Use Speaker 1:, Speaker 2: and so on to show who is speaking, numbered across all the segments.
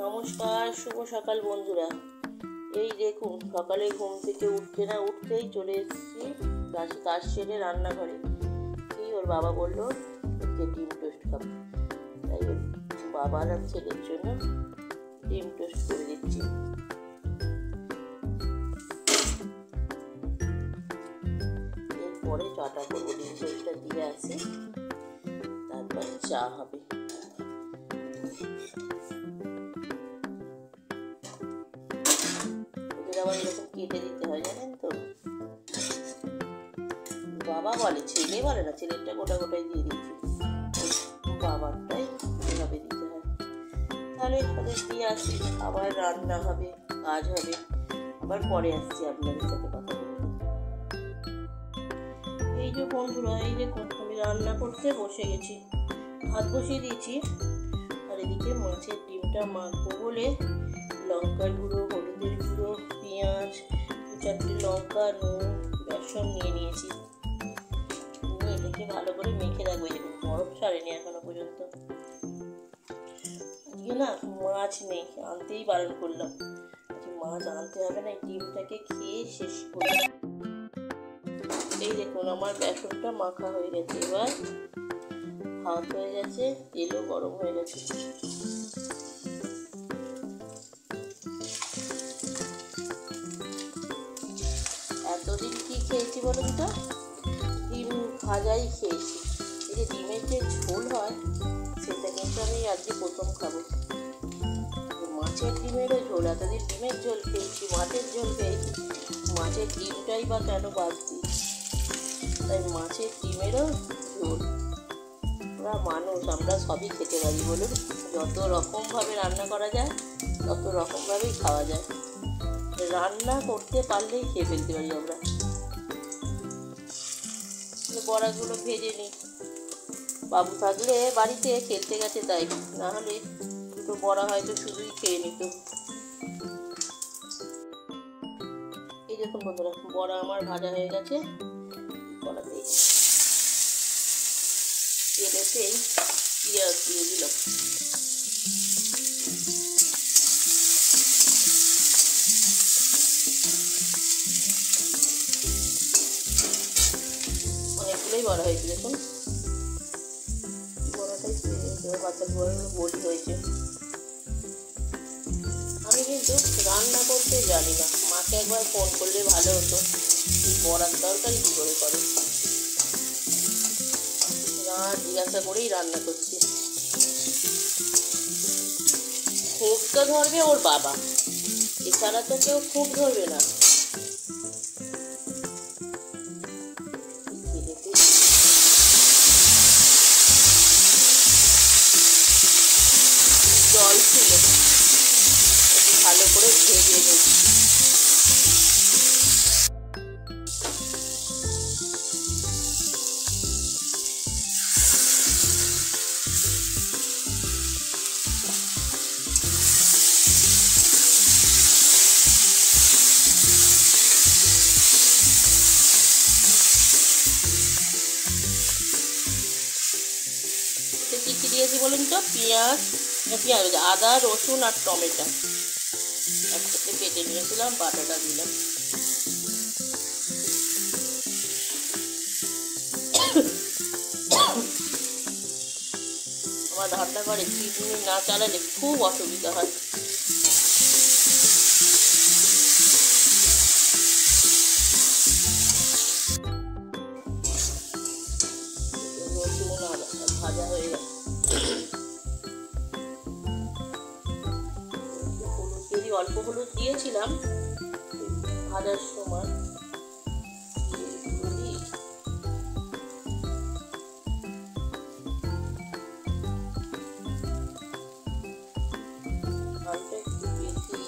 Speaker 1: নমস্কার, শুভ সকাল বন্ধুরা। এই দেখুন, সকালে ঘুম থেকে উঠতেই চলে এসেছি কাজ সেরে রান্নাঘরে। ওর বাবা বললো যে ডিম টোস্ট খাবো, তাই ওর বাবার আর ছেলের জন্য ডিম টোস্ট করে দিচ্ছি। এরপরে চাটা করবো, ডিম টোস্টটা দিয়ে আসি, তারপর চা হবে। আবার এরকম কেটে দিতে হয়, জানেন তো। বাবা বলে, ছেলে বলে না, ছেলেটা গোটা গোটাই দিয়ে দিচ্ছি, বাবারটাই এভাবে দিতে হয়। তাহলে ওদের দিয়ে আসি, আবার রান্না হবে, কাজ হবে, আবার পরে আসছি আপনাদের সাথে কথা বলতে। এই যে বন্ধুরা, এই যে আমি রান্না করতে বসে গেছি, ভাত বসিয়ে দিয়েছি, আর এদিকে মাছের ডিমটা মাখবো বলে লঙ্কার গুঁড়ো, হলুদের গুঁড়ো, পেঁয়াজ, 2-4টে লঙ্কা, নুন, বেসন নিয়ে নিয়েছি। এটাকে ভালো করে মেখে রাখবো। দেখুন, বরফ ছাড়েনি এখনো পর্যন্ত। আজকে না মাছ নেই, আনতেই বারণ করলাম, মাছ আনতে হবে না, ডিমটাকে খেয়ে শেষ করি। এই দেখুন, আমার বেসনটা মাখা হয়ে গেছে, এবার ভাত হয়ে গেছে, তেলও গরম হয়ে গেছে। এতদিন কি খেয়েছি বলুন তো, ডিম ভাজাই খেয়েছি। এই যে ডিমের যে ঝোল হয়, সেটা কিন্তু আমি আজকে প্রথম খাবো। মাছের ডিমেরও ঝোল, এতদিন ডিমের ঝোল খেয়েছি, মাছের ঝোল খেয়েছি, মাছের ডিমটাই বা কেন বাদ দিই, তাই মাছের ডিমেরও ঝোল। ওরা মানুষ, আমরা সবই খেতে পারি বলুন। যত রকমভাবে রান্না করা যায় তত রকমভাবেই খাওয়া যায়। রান্না করতে পারলেই খেয়ে ফেলতে পারি আমরা। বড়াগুলো ভেজে নিই, বাবু থাকলে বাড়িতে খেলতে গেছে তাই, না হলে দুটো বড়া হয়তো শুধুই খেয়ে নিত। এই দেখুন বন্ধুরা, বড়া আমার ভাজা হয়ে গেছে। বড়াতেই তেলেতেই পেঁয়াজ দিয়ে দিলাম। অনেকগুলোই বড়া হয়েছে, দেখুন বড়াটাই বাচ্চা বড়ি হয়েছে। আমি কিন্তু রান্না করতে জানি না, মাকে একবার ফোন করলে ভালো হতো, বড়ার তরকারি কী করে করে, না জিজ্ঞাসা করেই রান্না করছি। খুঁটটা ধরবে ওর বাবা, এছাড়া তো কেউ খুঁট ধরবে না। জল ছিল, ভালো করে ভেজে নিচ্ছি। কি দিয়েছি বলুন তো, পেঁয়াজ, আদা, রসুন আর টমেটো একসাথে কেটে নিয়েছিলাম, বাটাটা দিলাম। আমার রান্নাঘরে চিমনি না চালালে খুব অসুবিধা হয়। রসুন আর ভাজা হয়ে গেছে। অল্প হলুদ দিয়েছিলাম ভাজার সময়, একটু বেশি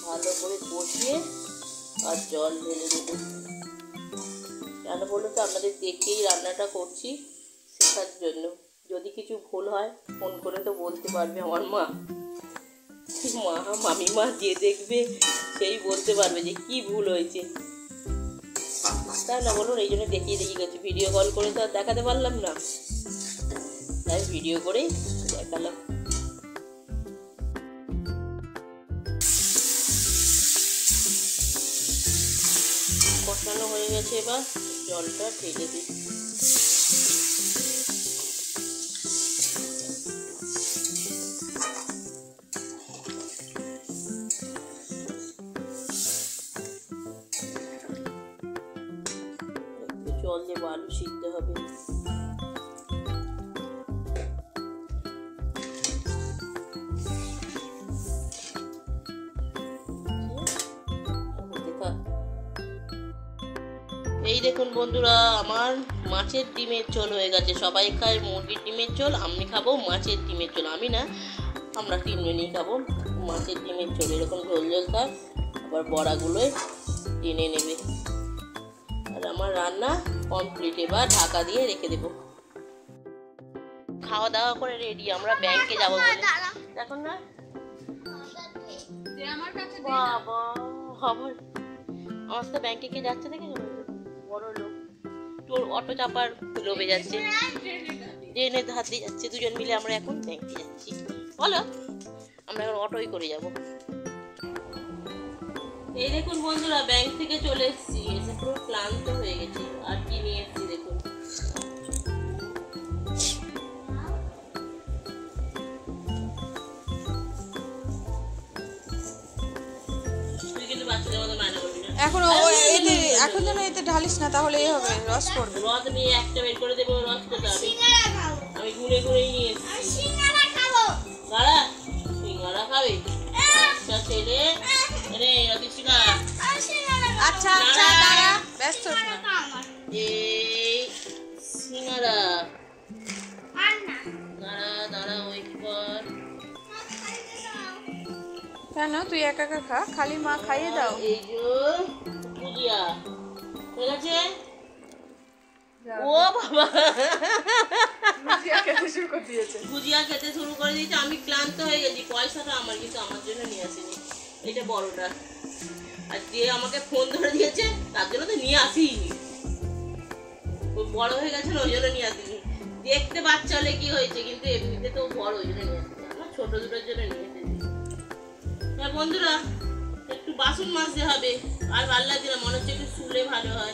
Speaker 1: ভালো করে কষিয়ে আর জল ঢেলে দেবো। কেন বলুন তো, আপনাদের দেখেই রান্নাটা করছি, শেখার জন্য। যদি কিছু ভুল হয় ফোন করে তো বলতে পারবে আমার মা। মামিমা যে দেখবে সেই বলতে পারবে যে কি ভুল হয়েছে, তাই না বলুন? এই জন্য দেখিয়ে গেছি, ভিডিও কল করে তো আর দেখাতে পারলাম না, তাই ভিডিও করেই দেখালাম। কষানো হয়ে গেছে, এবার জলটা ঢেলে দিই। জল দেবো, আলু সিদ্ধ হবে। এই দেখুন বন্ধুরা, আমার মাছের ডিমের ঝোল হয়ে গেছে। সবাই খায় মুরগির ডিমের ঝোল, আমি খাবো মাছের ডিমের ঝোল। আমি না, আমরা তিনজনই খাবো মাছের ডিমের ঝোল। এরকম ঝোল ঝোল থাক, আবার বড়াগুলোয় টেনে নেবে। আর আমার রান্না কমপ্লিট, এবার ঢাকা দিয়ে রেখে দেবো। খাওয়া দাওয়া করে রেডি, আমরা ব্যাংকে যাবো বলে। দেখুন না বাবা, খবর আমার তো ব্যাংকে কে যাচ্ছে দেখে, বড় লোক, তোর অটো চাপার লোভে যাচ্ছে, ট্রেনের ধার দিয়ে যাচ্ছে। দুজন মিলে আমরা এখন ব্যাংকে যাচ্ছি। বলো, আমরা এখন অটোই করে যাব। এই দেখুন বন্ধুরা, ব্যাংক থেকে চলে এসেছি, এসে পুরো ক্লান্ত হয়ে গেছি। আর কি নিয়ে এসেছি দেখুন,
Speaker 2: এখন যেন এতে ঢালিস না, তাহলে এই হবে, রস পড়বে।
Speaker 1: রস নিয়ে একটা বের করে দেবো, রসটা আমি গুনে গুনেই নিয়ে এসেছি। সিঙ্গারা খাবে? আচ্ছা ছেলে, রে রতিশিকা,
Speaker 2: আচ্ছা আচ্ছা দাঁড়া, ব্যস্ত হোস না।
Speaker 1: এই সিঙ্গারা, দাঁড়া ওয়েট কর।
Speaker 2: কেন তুই একা একা খা, খালি মা খাইয়ে দাও।
Speaker 1: এই যে ভুজিয়া হয়ে গেছে। ও বাবা, ভুজিয়া খেতে শুরু করে দিয়েছে। আমি ক্লান্ত হয়ে গেছি। পয়সাটা আমার, কিন্তু আমার জন্য নিয়ে আসিনি, এটা বড়টা। আর যে আমাকে ফোন ধরে দিয়েছে তার জন্য তো নিয়ে আসিনি, বড় হয়ে গেছে না, ওই জন্য নিয়ে আসিনি। দেখতে বাচ্চা হলে কি হয়েছে, কিন্তু এমনিতে তো বড়, ওই জন্য নিয়ে আসিনি। আমার ছোট দুটোর জন্য নিয়ে এসেছি। হ্যাঁ বন্ধুরা, একটু বাসন মাজতে হবে, আর ভালো লাগছে না, মনে হচ্ছে একটু শুলে ভালো হয়।